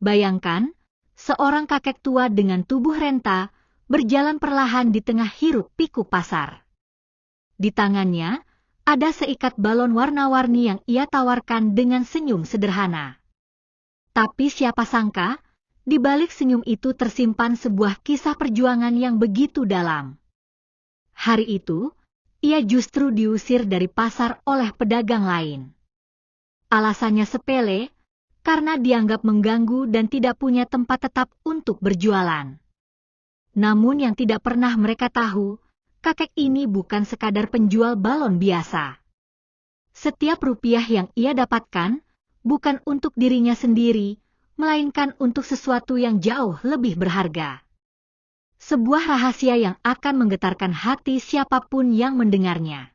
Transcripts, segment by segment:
Bayangkan, seorang kakek tua dengan tubuh renta, berjalan perlahan di tengah hiruk-pikuk pasar. Di tangannya, ada seikat balon warna-warni yang ia tawarkan dengan senyum sederhana. Tapi siapa sangka, di balik senyum itu tersimpan sebuah kisah perjuangan yang begitu dalam. Hari itu, ia justru diusir dari pasar oleh pedagang lain. Alasannya sepele, karena dianggap mengganggu dan tidak punya tempat tetap untuk berjualan. Namun yang tidak pernah mereka tahu, kakek ini bukan sekadar penjual balon biasa. Setiap rupiah yang ia dapatkan, bukan untuk dirinya sendiri, melainkan untuk sesuatu yang jauh lebih berharga. Sebuah rahasia yang akan menggetarkan hati siapapun yang mendengarnya.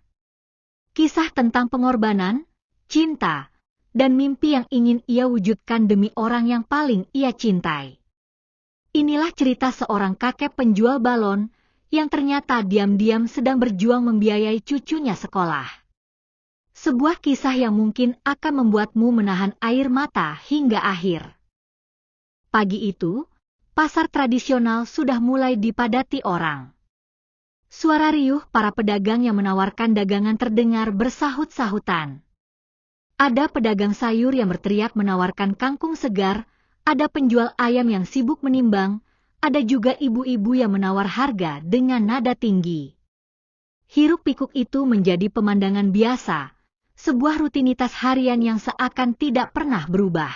Kisah tentang pengorbanan, cinta, dan mimpi yang ingin ia wujudkan demi orang yang paling ia cintai. Inilah cerita seorang kakek penjual balon, yang ternyata diam-diam sedang berjuang membiayai cucunya sekolah. Sebuah kisah yang mungkin akan membuatmu menahan air mata hingga akhir. Pagi itu, pasar tradisional sudah mulai dipadati orang. Suara riuh para pedagang yang menawarkan dagangan terdengar bersahut-sahutan. Ada pedagang sayur yang berteriak menawarkan kangkung segar, ada penjual ayam yang sibuk menimbang, ada juga ibu-ibu yang menawar harga dengan nada tinggi. Hiruk-pikuk itu menjadi pemandangan biasa, sebuah rutinitas harian yang seakan tidak pernah berubah.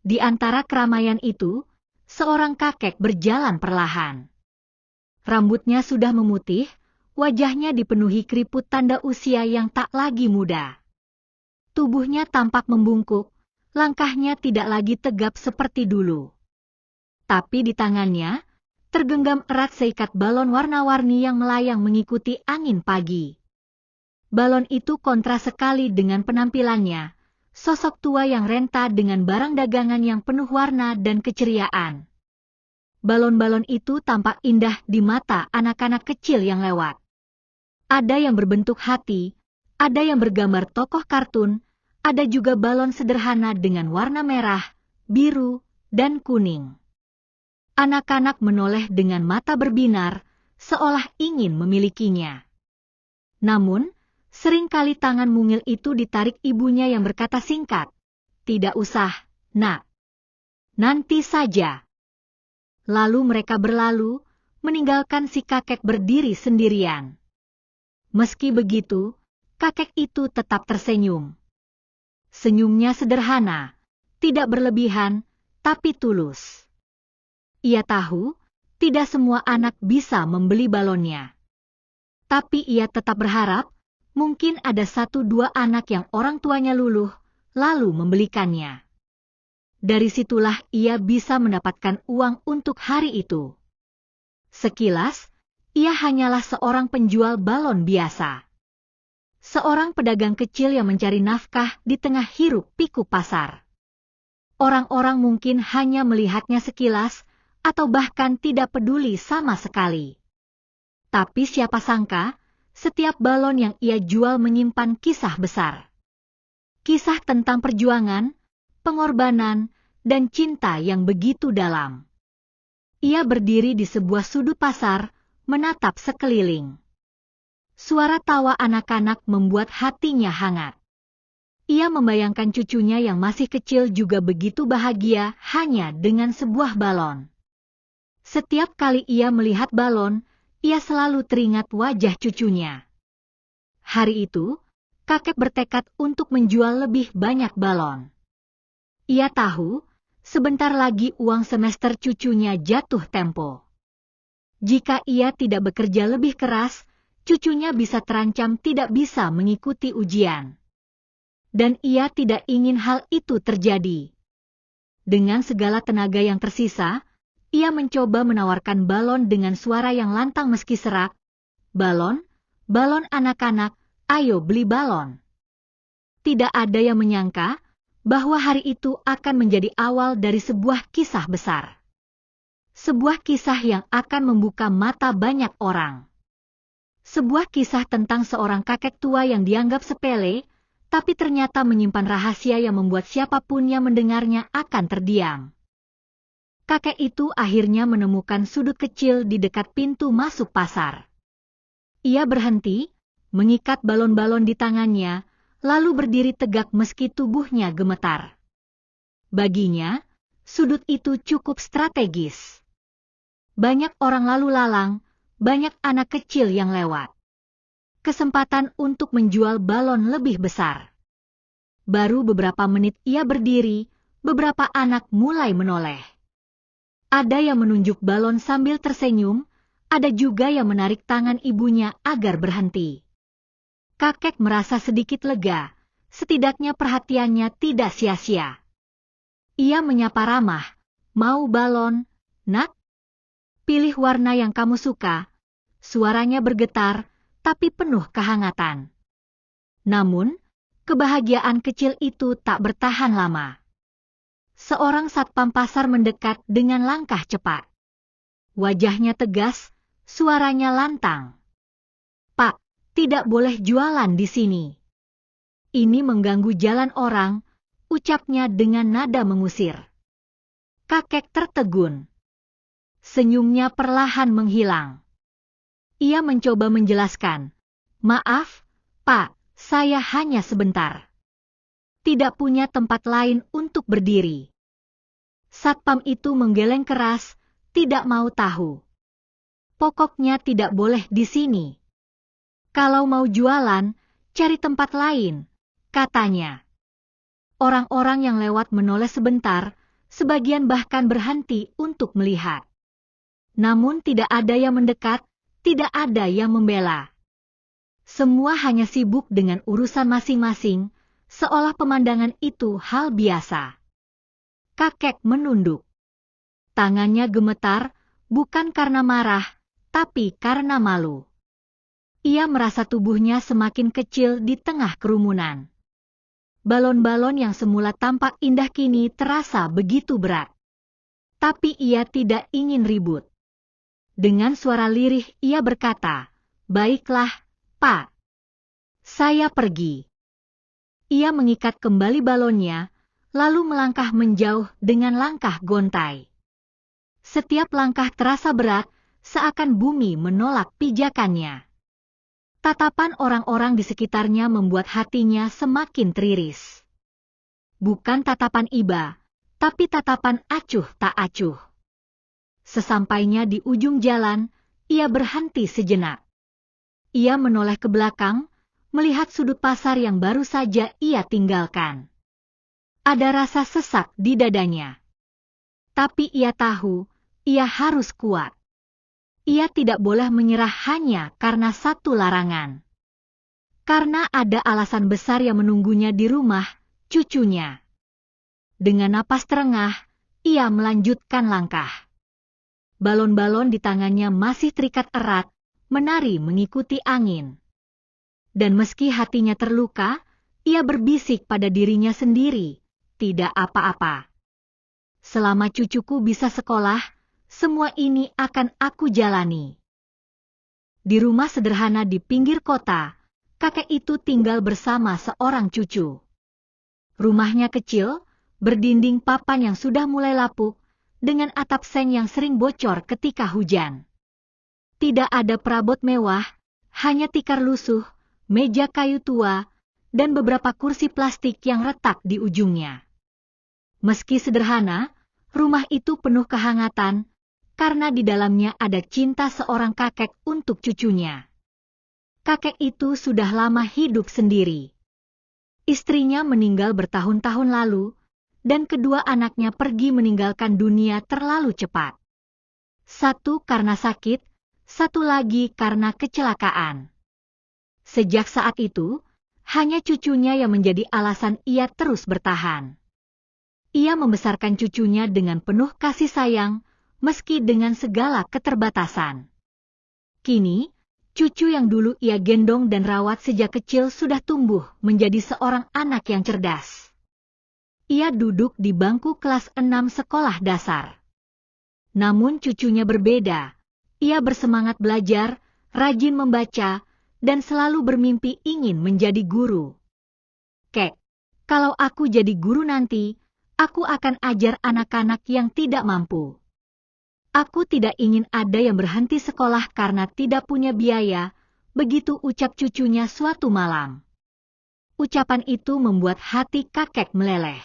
Di antara keramaian itu, seorang kakek berjalan perlahan. Rambutnya sudah memutih, wajahnya dipenuhi keriput tanda usia yang tak lagi muda. Tubuhnya tampak membungkuk, langkahnya tidak lagi tegap seperti dulu. Tapi di tangannya, tergenggam erat seikat balon warna-warni yang melayang mengikuti angin pagi. Balon itu kontra sekali dengan penampilannya, sosok tua yang renta dengan barang dagangan yang penuh warna dan keceriaan. Balon-balon itu tampak indah di mata anak-anak kecil yang lewat. Ada yang berbentuk hati, ada yang bergambar tokoh kartun, ada juga balon sederhana dengan warna merah, biru, dan kuning. Anak-anak menoleh dengan mata berbinar, seolah ingin memilikinya. Namun, seringkali tangan mungil itu ditarik ibunya yang berkata singkat, "Tidak usah, Nak. Nanti saja." Lalu mereka berlalu, meninggalkan si kakek berdiri sendirian. Meski begitu, kakek itu tetap tersenyum. Senyumnya sederhana, tidak berlebihan, tapi tulus. Ia tahu, tidak semua anak bisa membeli balonnya. Tapi ia tetap berharap, mungkin ada 1-2 anak yang orang tuanya luluh, lalu membelikannya. Dari situlah ia bisa mendapatkan uang untuk hari itu. Sekilas, ia hanyalah seorang penjual balon biasa. Seorang pedagang kecil yang mencari nafkah di tengah hiruk-pikuk pasar. Orang-orang mungkin hanya melihatnya sekilas, atau bahkan tidak peduli sama sekali. Tapi siapa sangka, setiap balon yang ia jual menyimpan kisah besar. Kisah tentang perjuangan, pengorbanan, dan cinta yang begitu dalam. Ia berdiri di sebuah sudut pasar, menatap sekeliling. Suara tawa anak-anak membuat hatinya hangat. Ia membayangkan cucunya yang masih kecil juga begitu bahagia hanya dengan sebuah balon. Setiap kali ia melihat balon, ia selalu teringat wajah cucunya. Hari itu, kakek bertekad untuk menjual lebih banyak balon. Ia tahu, sebentar lagi uang semester cucunya jatuh tempo. Jika ia tidak bekerja lebih keras, cucunya bisa terancam tidak bisa mengikuti ujian. Dan ia tidak ingin hal itu terjadi. Dengan segala tenaga yang tersisa, ia mencoba menawarkan balon dengan suara yang lantang meski serak. "Balon, balon anak-anak, ayo beli balon." Tidak ada yang menyangka bahwa hari itu akan menjadi awal dari sebuah kisah besar. Sebuah kisah yang akan membuka mata banyak orang. Sebuah kisah tentang seorang kakek tua yang dianggap sepele, tapi ternyata menyimpan rahasia yang membuat siapapun yang mendengarnya akan terdiam. Kakek itu akhirnya menemukan sudut kecil di dekat pintu masuk pasar. Ia berhenti, mengikat balon-balon di tangannya, lalu berdiri tegak meski tubuhnya gemetar. Baginya, sudut itu cukup strategis. Banyak orang lalu lalang, banyak anak kecil yang lewat. Kesempatan untuk menjual balon lebih besar. Baru beberapa menit ia berdiri, beberapa anak mulai menoleh. Ada yang menunjuk balon sambil tersenyum, ada juga yang menarik tangan ibunya agar berhenti. Kakek merasa sedikit lega, setidaknya perhatiannya tidak sia-sia. Ia menyapa ramah, "Mau balon, Nak? Pilih warna yang kamu suka." Suaranya bergetar, tapi penuh kehangatan. Namun, kebahagiaan kecil itu tak bertahan lama. Seorang satpam pasar mendekat dengan langkah cepat. Wajahnya tegas, suaranya lantang. "Pak, tidak boleh jualan di sini. Ini mengganggu jalan orang," ucapnya dengan nada mengusir. Kakek tertegun. Senyumnya perlahan menghilang. Ia mencoba menjelaskan, "Maaf, Pak, saya hanya sebentar. Tidak punya tempat lain untuk berdiri." Satpam itu menggeleng keras, tidak mau tahu. "Pokoknya tidak boleh di sini. Kalau mau jualan, cari tempat lain," katanya. Orang-orang yang lewat menoleh sebentar, sebagian bahkan berhenti untuk melihat. Namun tidak ada yang mendekat, tidak ada yang membela. Semua hanya sibuk dengan urusan masing-masing, seolah pemandangan itu hal biasa. Kakek menunduk. Tangannya gemetar, bukan karena marah, tapi karena malu. Ia merasa tubuhnya semakin kecil di tengah kerumunan. Balon-balon yang semula tampak indah kini terasa begitu berat. Tapi ia tidak ingin ribut. Dengan suara lirih ia berkata, "Baiklah, Pak. Saya pergi." Ia mengikat kembali balonnya, lalu melangkah menjauh dengan langkah gontai. Setiap langkah terasa berat, seakan bumi menolak pijakannya. Tatapan orang-orang di sekitarnya membuat hatinya semakin teriris. Bukan tatapan iba, tapi tatapan acuh tak acuh. Sesampainya di ujung jalan, ia berhenti sejenak. Ia menoleh ke belakang, melihat sudut pasar yang baru saja ia tinggalkan. Ada rasa sesak di dadanya. Tapi ia tahu, ia harus kuat. Ia tidak boleh menyerah hanya karena satu larangan. Karena ada alasan besar yang menunggunya di rumah, cucunya. Dengan napas terengah, ia melanjutkan langkah. Balon-balon di tangannya masih terikat erat, menari mengikuti angin. Dan meski hatinya terluka, ia berbisik pada dirinya sendiri, "Tidak apa-apa. Selama cucuku bisa sekolah, semua ini akan aku jalani." Di rumah sederhana di pinggir kota, kakek itu tinggal bersama seorang cucu. Rumahnya kecil, berdinding papan yang sudah mulai lapuk, dengan atap seng yang sering bocor ketika hujan. Tidak ada perabot mewah, hanya tikar lusuh, meja kayu tua, dan beberapa kursi plastik yang retak di ujungnya. Meski sederhana, rumah itu penuh kehangatan, karena di dalamnya ada cinta seorang kakek untuk cucunya. Kakek itu sudah lama hidup sendiri. Istrinya meninggal bertahun-tahun lalu, dan kedua anaknya pergi meninggalkan dunia terlalu cepat. Satu karena sakit, satu lagi karena kecelakaan. Sejak saat itu, hanya cucunya yang menjadi alasan ia terus bertahan. Ia membesarkan cucunya dengan penuh kasih sayang, meski dengan segala keterbatasan. Kini, cucu yang dulu ia gendong dan rawat sejak kecil sudah tumbuh menjadi seorang anak yang cerdas. Ia duduk di bangku kelas 6 sekolah dasar. Namun cucunya berbeda. Ia bersemangat belajar, rajin membaca, dan selalu bermimpi ingin menjadi guru. "Kek, kalau aku jadi guru nanti, Aku akan ajar anak-anak yang tidak mampu. Aku tidak ingin ada yang berhenti sekolah karena tidak punya biaya, begitu ucap cucunya suatu malam. Ucapan itu membuat hati kakek meleleh.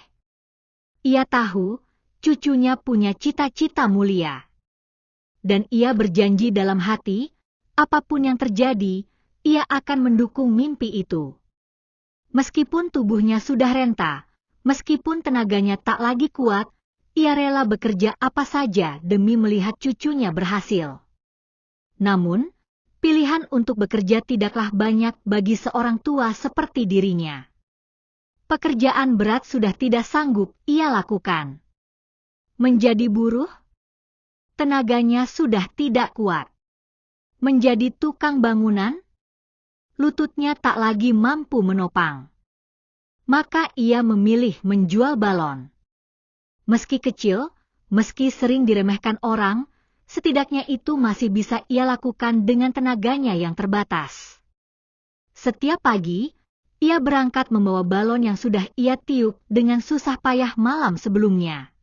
Ia tahu, cucunya punya cita-cita mulia. Dan ia berjanji dalam hati, apapun yang terjadi, ia akan mendukung mimpi itu. Meskipun tubuhnya sudah renta, meskipun tenaganya tak lagi kuat, ia rela bekerja apa saja demi melihat cucunya berhasil. Namun, pilihan untuk bekerja tidaklah banyak bagi seorang tua seperti dirinya. Pekerjaan berat sudah tidak sanggup ia lakukan. Menjadi buruh? Tenaganya sudah tidak kuat. Menjadi tukang bangunan? Lututnya tak lagi mampu menopang. Maka ia memilih menjual balon. Meski kecil, meski sering diremehkan orang, setidaknya itu masih bisa ia lakukan dengan tenaganya yang terbatas. Setiap pagi, ia berangkat membawa balon yang sudah ia tiup dengan susah payah malam sebelumnya.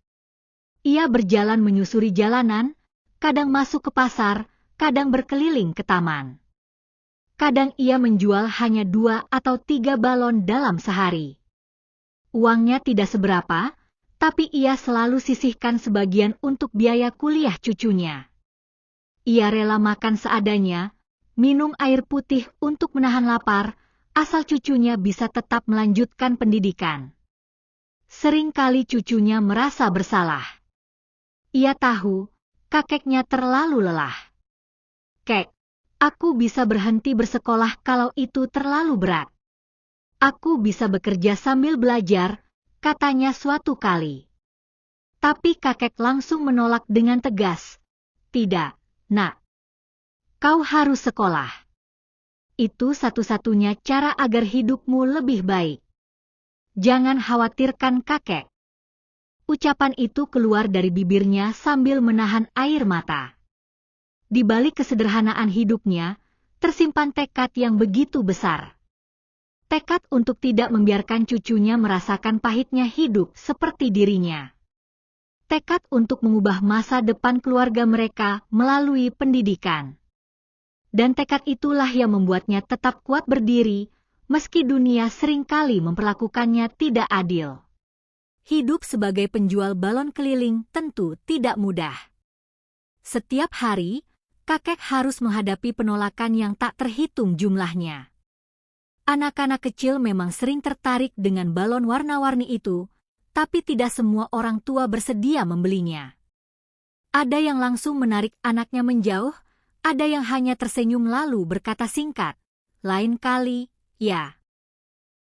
Ia berjalan menyusuri jalanan, kadang masuk ke pasar, kadang berkeliling ke taman. Kadang ia menjual hanya 2 atau 3 balon dalam sehari. Uangnya tidak seberapa, tapi ia selalu sisihkan sebagian untuk biaya kuliah cucunya. Ia rela makan seadanya, minum air putih untuk menahan lapar, asal cucunya bisa tetap melanjutkan pendidikan. Seringkali cucunya merasa bersalah. Ia tahu, kakeknya terlalu lelah. Kek, aku bisa berhenti bersekolah kalau itu terlalu berat. Aku bisa bekerja sambil belajar, katanya suatu kali. Tapi kakek langsung menolak dengan tegas. Tidak, nak. Kau harus sekolah. Itu satu-satunya cara agar hidupmu lebih baik. Jangan khawatirkan kakek. Ucapan itu keluar dari bibirnya sambil menahan air mata. Di balik kesederhanaan hidupnya, tersimpan tekad yang begitu besar. Tekad untuk tidak membiarkan cucunya merasakan pahitnya hidup seperti dirinya. Tekad untuk mengubah masa depan keluarga mereka melalui pendidikan. Dan tekad itulah yang membuatnya tetap kuat berdiri, meski dunia seringkali memperlakukannya tidak adil. Hidup sebagai penjual balon keliling tentu tidak mudah. Setiap hari, kakek harus menghadapi penolakan yang tak terhitung jumlahnya. Anak-anak kecil memang sering tertarik dengan balon warna-warni itu, tapi tidak semua orang tua bersedia membelinya. Ada yang langsung menarik anaknya menjauh, ada yang hanya tersenyum lalu berkata singkat, "Lain kali, ya."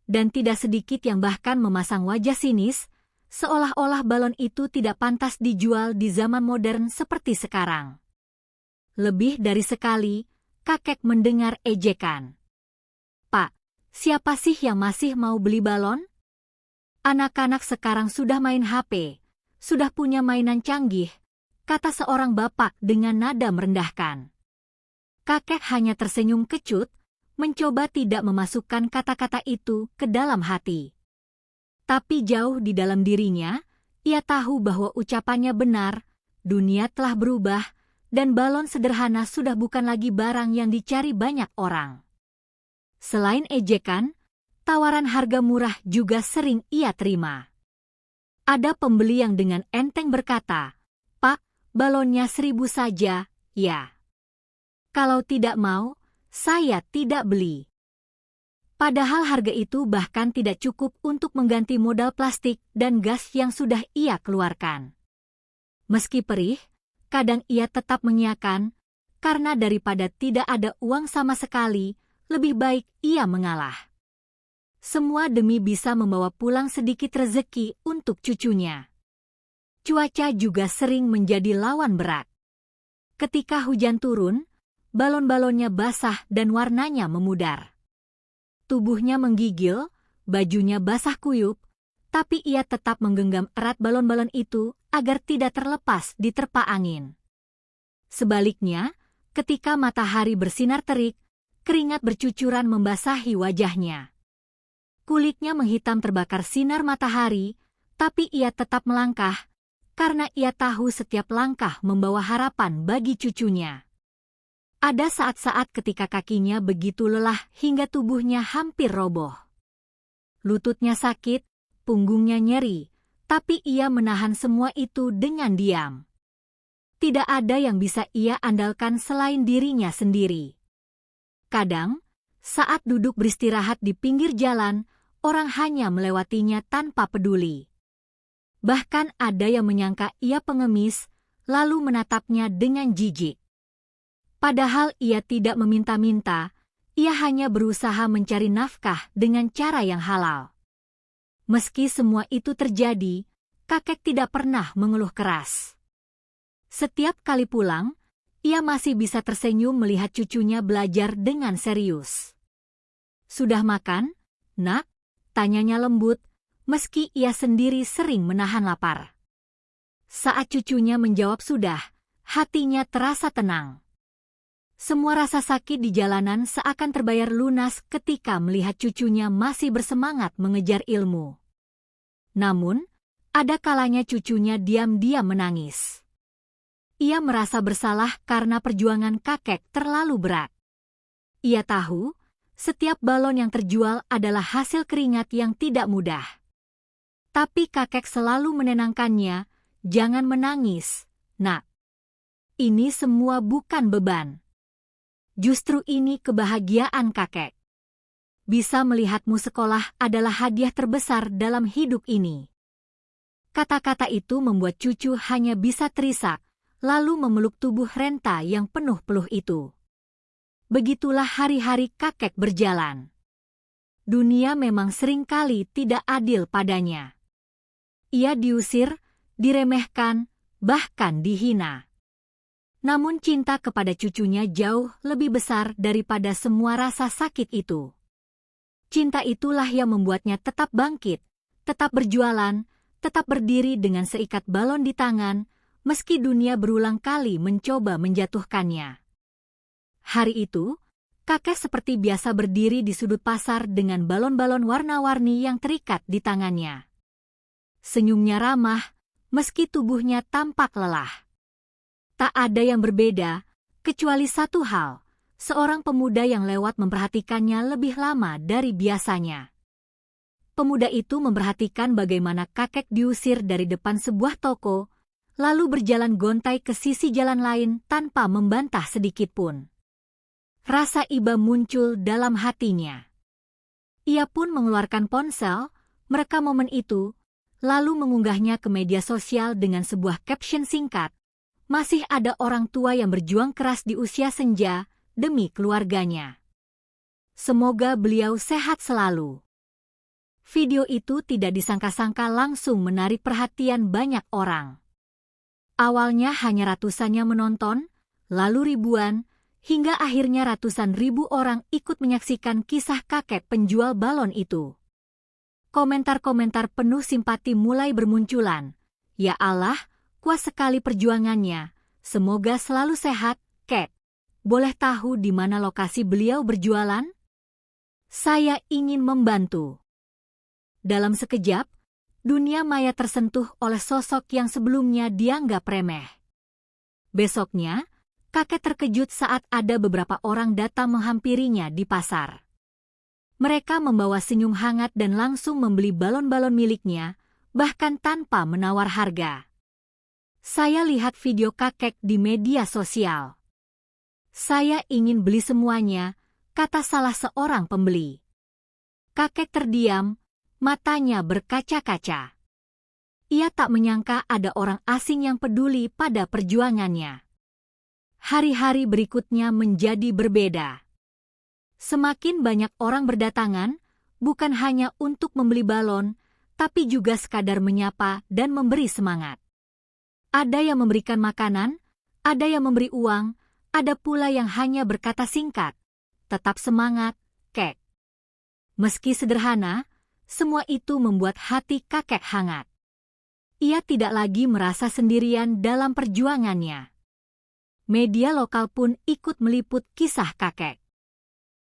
Dan tidak sedikit yang bahkan memasang wajah sinis, seolah-olah balon itu tidak pantas dijual di zaman modern seperti sekarang. Lebih dari sekali, kakek mendengar ejekan. "Pak, siapa sih yang masih mau beli balon? Anak-anak sekarang sudah main HP, sudah punya mainan canggih," kata seorang bapak dengan nada merendahkan. Kakek hanya tersenyum kecut, mencoba tidak memasukkan kata-kata itu ke dalam hati. Tapi jauh di dalam dirinya, ia tahu bahwa ucapannya benar, dunia telah berubah, dan balon sederhana sudah bukan lagi barang yang dicari banyak orang. Selain ejekan, tawaran harga murah juga sering ia terima. Ada pembeli yang dengan enteng berkata, "Pak, balonnya 1.000 saja, ya. Kalau tidak mau, saya tidak beli." Padahal harga itu bahkan tidak cukup untuk mengganti modal plastik dan gas yang sudah ia keluarkan. Meski perih, kadang ia tetap mengiyakan, karena daripada tidak ada uang sama sekali, lebih baik ia mengalah. Semua demi bisa membawa pulang sedikit rezeki untuk cucunya. Cuaca juga sering menjadi lawan berat. Ketika hujan turun, balon-balonnya basah dan warnanya memudar. Tubuhnya menggigil, bajunya basah kuyup, tapi ia tetap menggenggam erat balon-balon itu agar tidak terlepas diterpa angin. Sebaliknya, ketika matahari bersinar terik, keringat bercucuran membasahi wajahnya. Kulitnya menghitam terbakar sinar matahari, Tapi ia tetap melangkah, karena ia tahu setiap langkah membawa harapan bagi cucunya. Ada saat-saat ketika kakinya begitu lelah hingga tubuhnya hampir roboh. Lututnya sakit, punggungnya nyeri, tapi ia menahan semua itu dengan diam. Tidak ada yang bisa ia andalkan selain dirinya sendiri. Kadang, saat duduk beristirahat di pinggir jalan, orang hanya melewatinya tanpa peduli. Bahkan ada yang menyangka ia pengemis, lalu menatapnya dengan jijik. Padahal ia tidak meminta-minta, ia hanya berusaha mencari nafkah dengan cara yang halal. Meski semua itu terjadi, kakek tidak pernah mengeluh keras. Setiap kali pulang, ia masih bisa tersenyum melihat cucunya belajar dengan serius. "Sudah makan, Nak?" tanyanya lembut, meski ia sendiri sering menahan lapar. Saat cucunya menjawab sudah, hatinya terasa tenang. Semua rasa sakit di jalanan seakan terbayar lunas ketika melihat cucunya masih bersemangat mengejar ilmu. Namun, ada kalanya cucunya diam-diam menangis. Ia merasa bersalah karena perjuangan kakek terlalu berat. Ia tahu, setiap balon yang terjual adalah hasil keringat yang tidak mudah. Tapi kakek selalu menenangkannya, "Jangan menangis, Nak. Ini semua bukan beban. Justru ini kebahagiaan kakek. Bisa melihatmu sekolah adalah hadiah terbesar dalam hidup ini." Kata-kata itu membuat cucu hanya bisa terisak, lalu memeluk tubuh Renta yang penuh peluh itu. Begitulah hari-hari kakek berjalan. Dunia memang seringkali tidak adil padanya. Ia diusir, diremehkan, bahkan dihina. Namun cinta kepada cucunya jauh lebih besar daripada semua rasa sakit itu. Cinta itulah yang membuatnya tetap bangkit, tetap berjualan, tetap berdiri dengan seikat balon di tangan, meski dunia berulang kali mencoba menjatuhkannya. Hari itu, kakek seperti biasa berdiri di sudut pasar dengan balon-balon warna-warni yang terikat di tangannya. Senyumnya ramah, meski tubuhnya tampak lelah. Tak ada yang berbeda, kecuali satu hal, seorang pemuda yang lewat memperhatikannya lebih lama dari biasanya. Pemuda itu memperhatikan bagaimana kakek diusir dari depan sebuah toko, lalu berjalan gontai ke sisi jalan lain tanpa membantah sedikit pun. Rasa iba muncul dalam hatinya. Ia pun mengeluarkan ponsel, merekam momen itu, lalu mengunggahnya ke media sosial dengan sebuah caption singkat, "Masih ada orang tua yang berjuang keras di usia senja demi keluarganya. Semoga beliau sehat selalu." Video itu tidak disangka-sangka langsung menarik perhatian banyak orang. Awalnya hanya ratusan yang menonton, lalu ribuan, hingga akhirnya ratusan ribu orang ikut menyaksikan kisah kakek penjual balon itu. Komentar-komentar penuh simpati mulai bermunculan. "Ya Allah, kuat sekali perjuangannya. Semoga selalu sehat, Kek. Boleh tahu di mana lokasi beliau berjualan? Saya ingin membantu." Dalam sekejap, dunia maya tersentuh oleh sosok yang sebelumnya dianggap remeh. Besoknya, kakek terkejut saat ada beberapa orang datang menghampirinya di pasar. Mereka membawa senyum hangat dan langsung membeli balon-balon miliknya, bahkan tanpa menawar harga. "Saya lihat video kakek di media sosial. Saya ingin beli semuanya," kata salah seorang pembeli. Kakek terdiam, matanya berkaca-kaca. Ia tak menyangka ada orang asing yang peduli pada perjuangannya. Hari-hari berikutnya menjadi berbeda. Semakin banyak orang berdatangan, bukan hanya untuk membeli balon, tapi juga sekadar menyapa dan memberi semangat. Ada yang memberikan makanan, ada yang memberi uang, ada pula yang hanya berkata singkat, "Tetap semangat, Kek." Meski sederhana, semua itu membuat hati kakek hangat. Ia tidak lagi merasa sendirian dalam perjuangannya. Media lokal pun ikut meliput kisah kakek.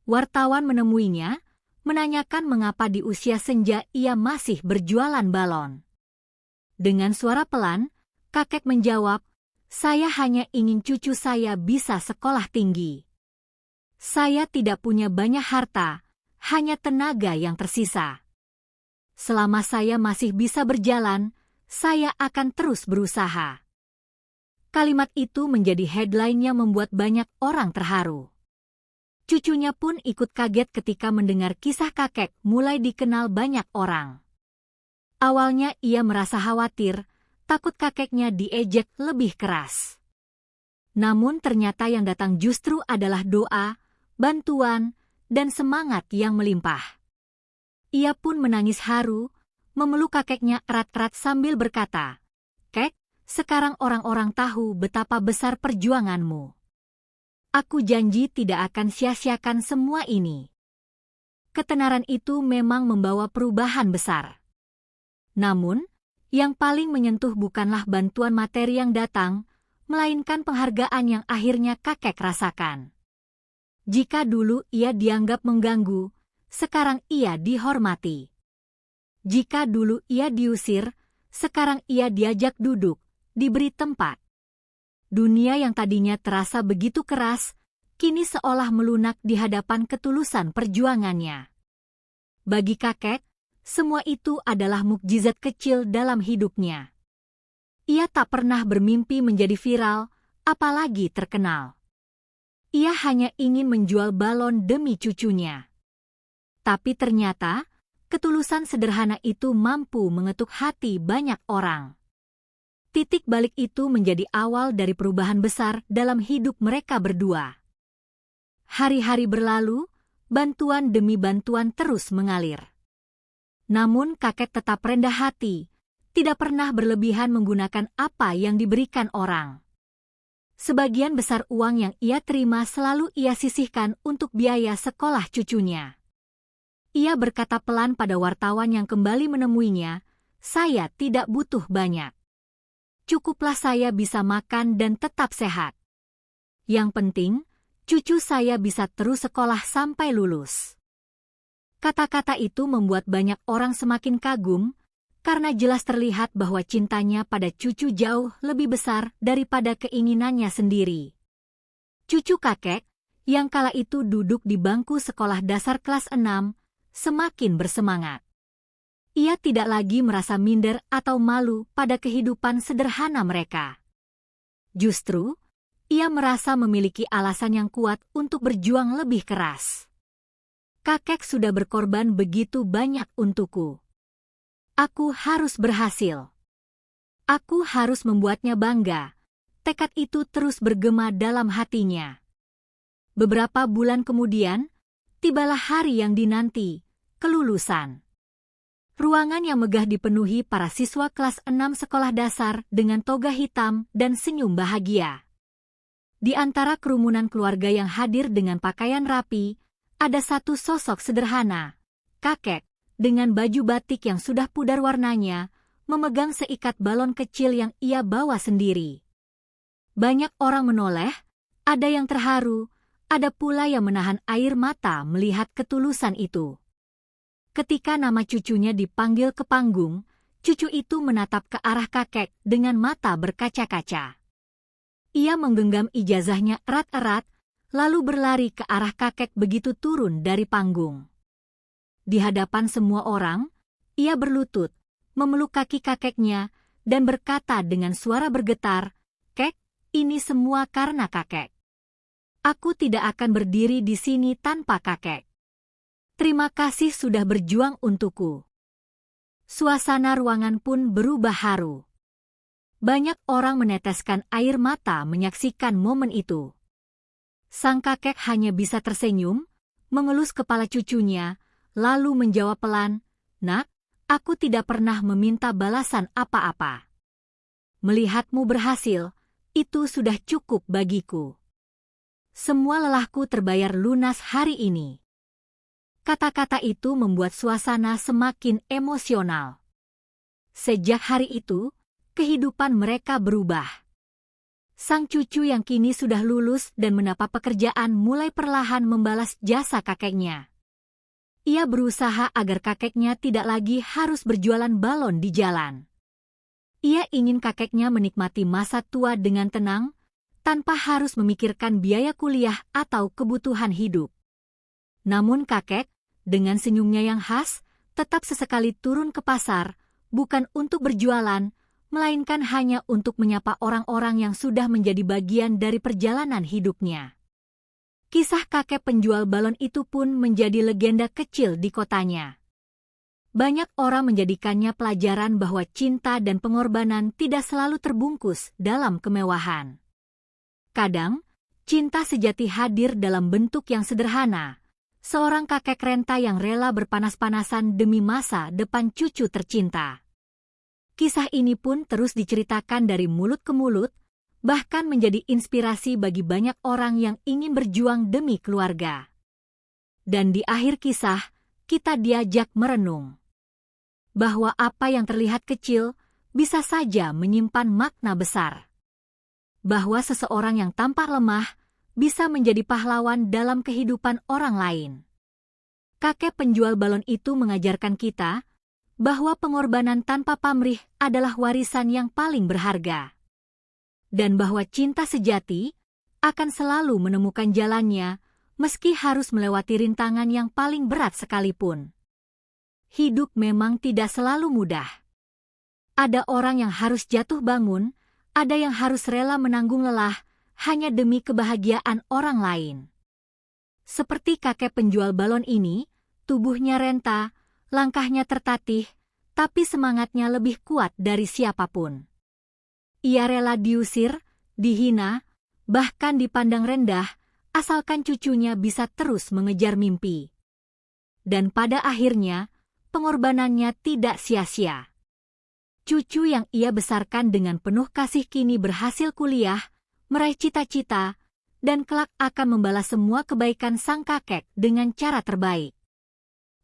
Wartawan menemuinya, menanyakan mengapa di usia senja ia masih berjualan balon. Dengan suara pelan, kakek menjawab, "Saya hanya ingin cucu saya bisa sekolah tinggi. Saya tidak punya banyak harta, hanya tenaga yang tersisa. Selama saya masih bisa berjalan, saya akan terus berusaha." Kalimat itu menjadi headline yang membuat banyak orang terharu. Cucunya pun ikut kaget ketika mendengar kisah kakek mulai dikenal banyak orang. Awalnya ia merasa khawatir, takut kakeknya diejek lebih keras. Namun ternyata yang datang justru adalah doa, bantuan, dan semangat yang melimpah. Ia pun menangis haru, memeluk kakeknya erat-erat sambil berkata, "Kek, sekarang orang-orang tahu betapa besar perjuanganmu. Aku janji tidak akan sia-siakan semua ini." Ketenaran itu memang membawa perubahan besar. Namun, yang paling menyentuh bukanlah bantuan materi yang datang, melainkan penghargaan yang akhirnya kakek rasakan. Jika dulu ia dianggap mengganggu, sekarang ia dihormati. Jika dulu ia diusir, sekarang ia diajak duduk, diberi tempat. Dunia yang tadinya terasa begitu keras, kini seolah melunak di hadapan ketulusan perjuangannya. Bagi kakek, semua itu adalah mukjizat kecil dalam hidupnya. Ia tak pernah bermimpi menjadi viral, apalagi terkenal. Ia hanya ingin menjual balon demi cucunya. Tapi ternyata, ketulusan sederhana itu mampu mengetuk hati banyak orang. Titik balik itu menjadi awal dari perubahan besar dalam hidup mereka berdua. Hari-hari berlalu, bantuan demi bantuan terus mengalir. Namun kakek tetap rendah hati, tidak pernah berlebihan menggunakan apa yang diberikan orang. Sebagian besar uang yang ia terima selalu ia sisihkan untuk biaya sekolah cucunya. Ia berkata pelan pada wartawan yang kembali menemuinya, "Saya tidak butuh banyak. Cukuplah saya bisa makan dan tetap sehat. Yang penting, cucu saya bisa terus sekolah sampai lulus." Kata-kata itu membuat banyak orang semakin kagum, karena jelas terlihat bahwa cintanya pada cucu jauh lebih besar daripada keinginannya sendiri. Cucu kakek, yang kala itu duduk di bangku sekolah dasar kelas 6, semakin bersemangat. Ia tidak lagi merasa minder atau malu pada kehidupan sederhana mereka. Justru, ia merasa memiliki alasan yang kuat untuk berjuang lebih keras. "Kakek sudah berkorban begitu banyak untukku. Aku harus berhasil. Aku harus membuatnya bangga." Tekad itu terus bergema dalam hatinya. Beberapa bulan kemudian, tibalah hari yang dinanti, kelulusan. Ruangan yang megah dipenuhi para siswa kelas 6 sekolah dasar dengan toga hitam dan senyum bahagia. Di antara kerumunan keluarga yang hadir dengan pakaian rapi, ada satu sosok sederhana, kakek, dengan baju batik yang sudah pudar warnanya, memegang seikat balon kecil yang ia bawa sendiri. Banyak orang menoleh, ada yang terharu, ada pula yang menahan air mata melihat ketulusan itu. Ketika nama cucunya dipanggil ke panggung, cucu itu menatap ke arah kakek dengan mata berkaca-kaca. Ia menggenggam ijazahnya erat-erat, lalu berlari ke arah kakek begitu turun dari panggung. Di hadapan semua orang, ia berlutut, memeluk kaki kakeknya, dan berkata dengan suara bergetar, "Kek, ini semua karena kakek. Aku tidak akan berdiri di sini tanpa kakek. Terima kasih sudah berjuang untukku." Suasana ruangan pun berubah haru. Banyak orang meneteskan air mata menyaksikan momen itu. Sang kakek hanya bisa tersenyum, mengelus kepala cucunya, lalu menjawab pelan, "Nak, aku tidak pernah meminta balasan apa-apa. Melihatmu berhasil, itu sudah cukup bagiku. Semua lelahku terbayar lunas hari ini." Kata-kata itu membuat suasana semakin emosional. Sejak hari itu, kehidupan mereka berubah. Sang cucu yang kini sudah lulus dan mendapat pekerjaan mulai perlahan membalas jasa kakeknya. Ia berusaha agar kakeknya tidak lagi harus berjualan balon di jalan. Ia ingin kakeknya menikmati masa tua dengan tenang, tanpa harus memikirkan biaya kuliah atau kebutuhan hidup. Namun kakek, dengan senyumnya yang khas, tetap sesekali turun ke pasar, bukan untuk berjualan, melainkan hanya untuk menyapa orang-orang yang sudah menjadi bagian dari perjalanan hidupnya. Kisah kakek penjual balon itu pun menjadi legenda kecil di kotanya. Banyak orang menjadikannya pelajaran bahwa cinta dan pengorbanan tidak selalu terbungkus dalam kemewahan. Kadang, cinta sejati hadir dalam bentuk yang sederhana. Seorang kakek renta yang rela berpanas-panasan demi masa depan cucu tercinta. Kisah ini pun terus diceritakan dari mulut ke mulut, bahkan menjadi inspirasi bagi banyak orang yang ingin berjuang demi keluarga. Dan di akhir kisah, kita diajak merenung bahwa apa yang terlihat kecil bisa saja menyimpan makna besar. Bahwa seseorang yang tampak lemah bisa menjadi pahlawan dalam kehidupan orang lain. Kakek penjual balon itu mengajarkan kita bahwa pengorbanan tanpa pamrih adalah warisan yang paling berharga. Dan bahwa cinta sejati akan selalu menemukan jalannya meski harus melewati rintangan yang paling berat sekalipun. Hidup memang tidak selalu mudah. Ada orang yang harus jatuh bangun, ada yang harus rela menanggung lelah hanya demi kebahagiaan orang lain. Seperti kakek penjual balon ini, tubuhnya renta, langkahnya tertatih, tapi semangatnya lebih kuat dari siapapun. Ia rela diusir, dihina, bahkan dipandang rendah, asalkan cucunya bisa terus mengejar mimpi. Dan pada akhirnya, pengorbanannya tidak sia-sia. Cucu yang ia besarkan dengan penuh kasih kini berhasil kuliah, meraih cita-cita, dan kelak akan membalas semua kebaikan sang kakek dengan cara terbaik.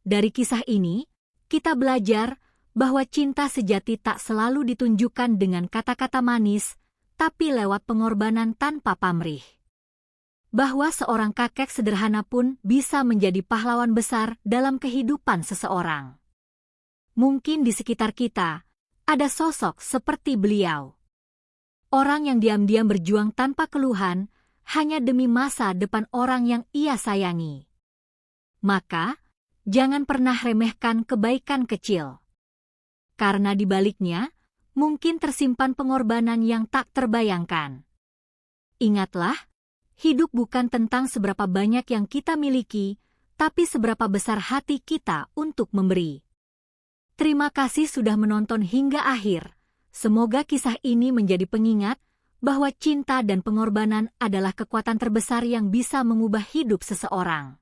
Dari kisah ini, kita belajar bahwa cinta sejati tak selalu ditunjukkan dengan kata-kata manis, tapi lewat pengorbanan tanpa pamrih. Bahwa seorang kakek sederhana pun bisa menjadi pahlawan besar dalam kehidupan seseorang. Mungkin di sekitar kita ada sosok seperti beliau. Orang yang diam-diam berjuang tanpa keluhan hanya demi masa depan orang yang ia sayangi. Maka, jangan pernah remehkan kebaikan kecil. Karena di baliknya, mungkin tersimpan pengorbanan yang tak terbayangkan. Ingatlah, hidup bukan tentang seberapa banyak yang kita miliki, tapi seberapa besar hati kita untuk memberi. Terima kasih sudah menonton hingga akhir. Semoga kisah ini menjadi pengingat bahwa cinta dan pengorbanan adalah kekuatan terbesar yang bisa mengubah hidup seseorang.